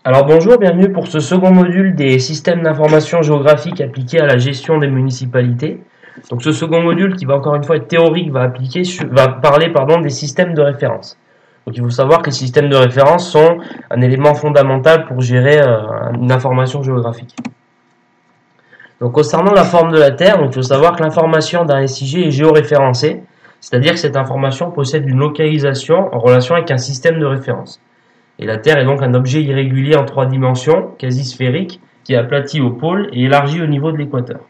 Alors bonjour, bienvenue pour ce second module des systèmes d'information géographique appliqués à la gestion des municipalités. Donc ce second module qui va encore une fois être théorique va parler des systèmes de référence. Donc il faut savoir que les systèmes de référence sont un élément fondamental pour gérer une information géographique. Donc concernant la forme de la Terre, il faut savoir que l'information d'un SIG est géoréférencée, c'est-à-dire que cette information possède une localisation en relation avec un système de référence. Et la Terre est donc un objet irrégulier en 3 dimensions, quasi sphérique, qui est aplati au pôle et élargi au niveau de l'équateur.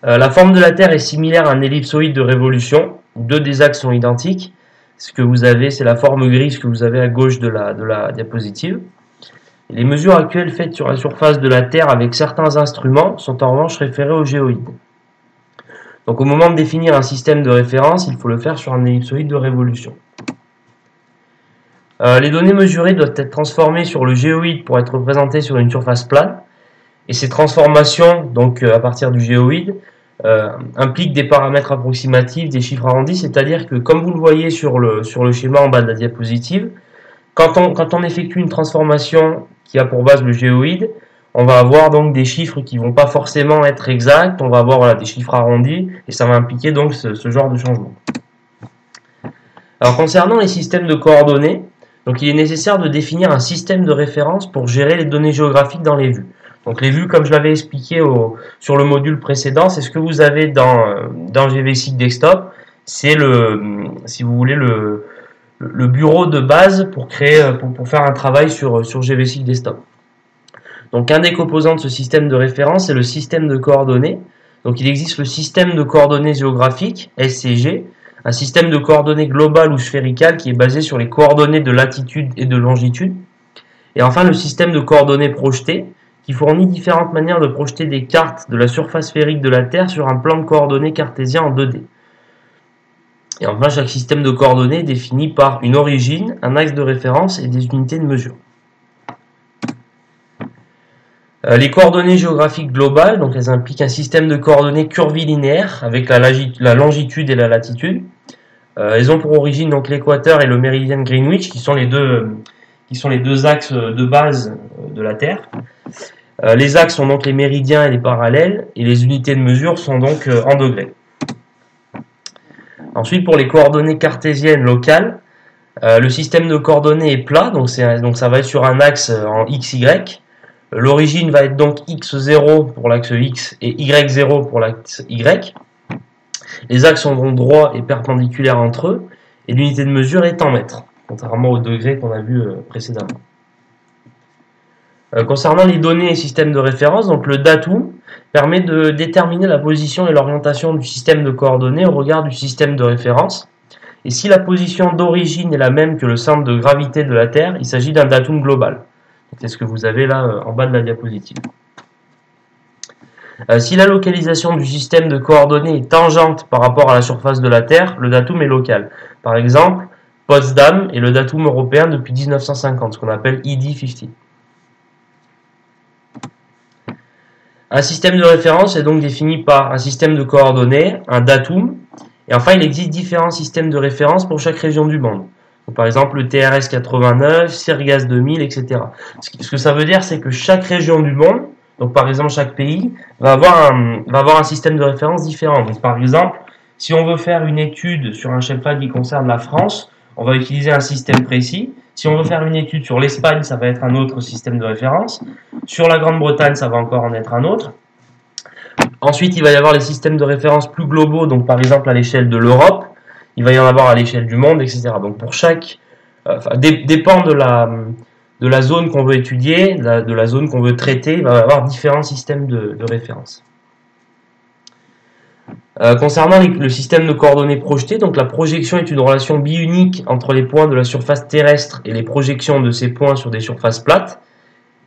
La forme de la Terre est similaire à un ellipsoïde de révolution. 2 des axes sont identiques. Ce que vous avez, c'est la forme grise que vous avez à gauche de la diapositive. Et les mesures actuelles faites sur la surface de la Terre avec certains instruments sont en revanche référées au géoïde. Donc au moment de définir un système de référence, il faut le faire sur un ellipsoïde de révolution. Les données mesurées doivent être transformées sur le géoïde pour être représentées sur une surface plane. Et ces transformations, donc à partir du géoïde, impliquent des paramètres approximatifs, des chiffres arrondis, c'est-à-dire que comme vous le voyez sur le schéma en bas de la diapositive, quand on effectue une transformation qui a pour base le géoïde, on va avoir donc des chiffres qui vont pas forcément être exacts, on va avoir des chiffres arrondis, et ça va impliquer donc ce genre de changement. Alors concernant les systèmes de coordonnées, donc il est nécessaire de définir un système de référence pour gérer les données géographiques dans les vues. Donc les vues, comme je l'avais expliqué sur le module précédent, c'est ce que vous avez dans GVSIG Desktop. C'est si vous voulez, le bureau de base pour faire un travail sur GVSIG Desktop. Donc un des composants de ce système de référence est le système de coordonnées. Donc il existe le système de coordonnées géographiques, SCG, un système de coordonnées global ou sphérical qui est basé sur les coordonnées de latitude et de longitude. Et enfin le système de coordonnées projetées qui fournit différentes manières de projeter des cartes de la surface sphérique de la Terre sur un plan de coordonnées cartésien en 2D. Et enfin chaque système de coordonnées est défini par une origine, un axe de référence et des unités de mesure. Les coordonnées géographiques globales, donc elles impliquent un système de coordonnées curvilinéaire avec la longitude et la latitude. Elles ont pour origine donc l'équateur et le méridien de Greenwich, qui sont les deux axes de base de la Terre. Les axes sont donc les méridiens et les parallèles, et les unités de mesure sont donc en degrés. Ensuite, pour les coordonnées cartésiennes locales, le système de coordonnées est plat, donc ça va être sur un axe en XY. L'origine va être donc x0 pour l'axe x et y0 pour l'axe y. Les axes sont donc droits et perpendiculaires entre eux, et l'unité de mesure est en mètres, contrairement au degré qu'on a vu précédemment. Concernant les données et systèmes de référence, donc le datum permet de déterminer la position et l'orientation du système de coordonnées au regard du système de référence. Et si la position d'origine est la même que le centre de gravité de la Terre, il s'agit d'un datum global. C'est ce que vous avez là en bas de la diapositive. Si la localisation du système de coordonnées est tangente par rapport à la surface de la Terre, le datum est local. Par exemple, Potsdam est le datum européen depuis 1950, ce qu'on appelle ID50. Un système de référence est donc défini par un système de coordonnées, un datum, et enfin il existe différents systèmes de référence pour chaque région du monde. Donc, par exemple le TRS 89, Sirgas 2000, etc. Ce que ça veut dire, c'est que chaque région du monde, donc par exemple chaque pays, va avoir un système de référence différent. Donc par exemple, si on veut faire une étude sur un shapefile qui concerne la France, on va utiliser un système précis. Si on veut faire une étude sur l'Espagne, ça va être un autre système de référence. Sur la Grande-Bretagne, ça va encore en être un autre. Ensuite, il va y avoir les systèmes de référence plus globaux, donc par exemple à l'échelle de l'Europe. Il va y en avoir à l'échelle du monde, etc. Donc pour chaque... dépend de la zone qu'on veut étudier, de la zone qu'on veut traiter, il va y avoir différents systèmes de référence. Concernant le système de coordonnées projetées, donc la projection est une relation biunique entre les points de la surface terrestre et les projections de ces points sur des surfaces plates,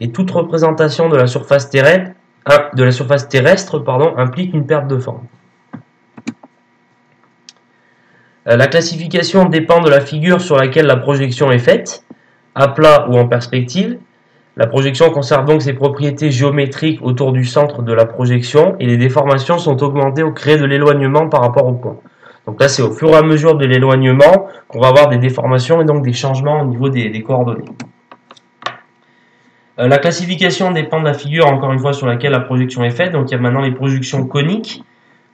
et toute représentation de la surface terrestre, implique une perte de forme. La classification dépend de la figure sur laquelle la projection est faite, à plat ou en perspective. La projection conserve donc ses propriétés géométriques autour du centre de la projection et les déformations sont augmentées au gré de l'éloignement par rapport au point. Donc là, c'est au fur et à mesure de l'éloignement qu'on va avoir des déformations et donc des changements au niveau des coordonnées. La classification dépend de la figure, encore une fois, sur laquelle la projection est faite. Donc il y a maintenant les projections coniques.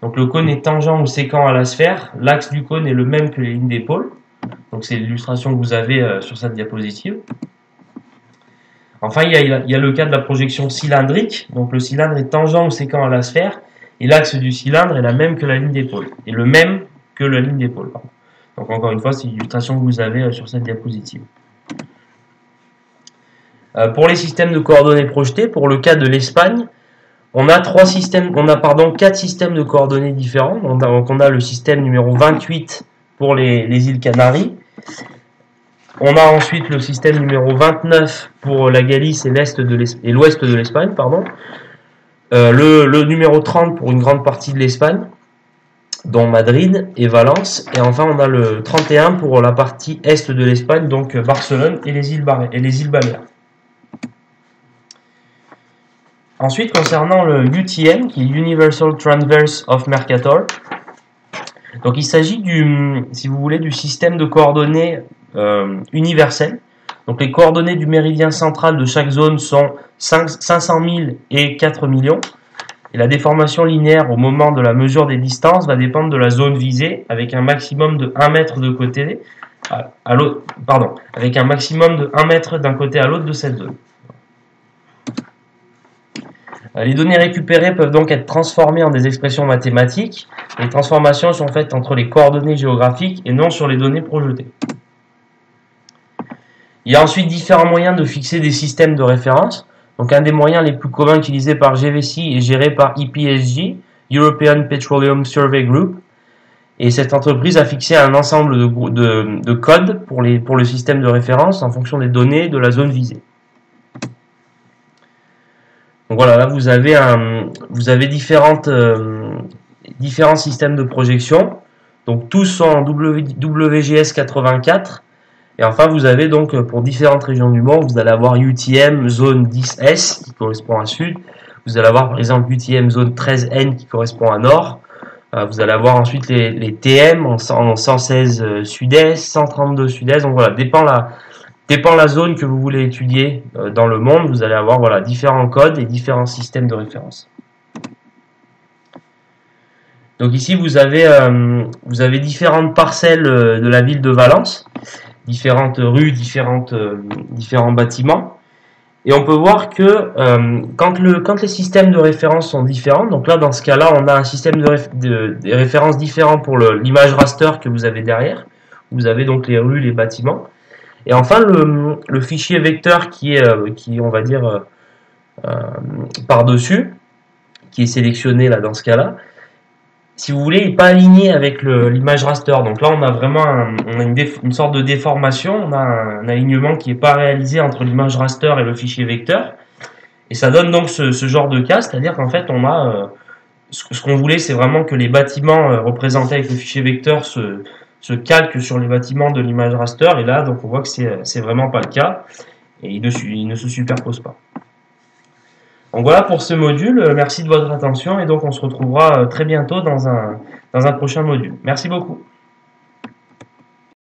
Donc le cône est tangent ou sécant à la sphère. L'axe du cône est le même que les lignes d'épaule. Donc c'est l'illustration que vous avez sur cette diapositive. Enfin, il y a le cas de la projection cylindrique. Donc le cylindre est tangent ou sécant à la sphère. Et l'axe du cylindre est la même que la ligne d'épaule. Et le même que la ligne d'épaule. Donc encore une fois, c'est l'illustration que vous avez sur cette diapositive. Pour les systèmes de coordonnées projetées, pour le cas de l'Espagne, on a quatre systèmes de coordonnées différents. Donc on a le système numéro 28 pour les îles Canaries. On a ensuite le système numéro 29 pour la Galice et l'ouest de l'Espagne, pardon. Le numéro 30 pour une grande partie de l'Espagne, dont Madrid et Valence. Et enfin, on a le 31 pour la partie est de l'Espagne, donc Barcelone et les îles Baléares. Ensuite, concernant le UTM, qui est Universal Transverse of Mercator, donc il s'agit si vous voulez, du système de coordonnées universel. Donc les coordonnées du méridien central de chaque zone sont 500 000 et 4 millions. Et la déformation linéaire au moment de la mesure des distances va dépendre de la zone visée, avec un maximum de 1 mètre de côté à l'autre, avec un maximum de 1 mètre d'un côté à l'autre de cette zone. Les données récupérées peuvent donc être transformées en des expressions mathématiques. Les transformations sont faites entre les coordonnées géographiques et non sur les données projetées. Il y a ensuite différents moyens de fixer des systèmes de référence. Donc un des moyens les plus communs utilisés par GVC est géré par EPSG, European Petroleum Survey Group. Et cette entreprise a fixé un ensemble de codes pour le système de référence en fonction des données de la zone visée. Donc voilà, là vous avez différents systèmes de projection. Donc tous sont en WGS 84. Et enfin vous avez donc pour différentes régions du monde, vous allez avoir UTM zone 10S qui correspond à sud. Vous allez avoir par exemple UTM zone 13N qui correspond à nord. Vous allez avoir ensuite les TM en 116 sud-est, 132 sud-est. Donc voilà, dépend la zone que vous voulez étudier dans le monde, vous allez avoir différents codes et différents systèmes de référence. Donc ici vous avez différentes parcelles de la ville de Valence, différentes rues, différents bâtiments. Et on peut voir que quand les systèmes de référence sont différents, donc là dans ce cas-là on a un système de référence différent pour l'image raster que vous avez derrière. Vous avez donc les rues, les bâtiments. Et enfin, le fichier vecteur qui on va dire, par-dessus, qui est sélectionné là dans ce cas-là, si vous voulez, il n'est pas aligné avec l'image raster. Donc là, on a vraiment une sorte de déformation, on a un alignement qui n'est pas réalisé entre l'image raster et le fichier vecteur. Et ça donne donc ce genre de cas, c'est-à-dire qu'en fait, on a ce qu'on voulait, c'est vraiment que les bâtiments représentés avec le fichier vecteur se calque sur les bâtiments de l'image raster, et là donc on voit que c'est vraiment pas le cas et il ne se superpose pas. Donc voilà pour ce module, merci de votre attention et donc on se retrouvera très bientôt dans un prochain module. Merci beaucoup.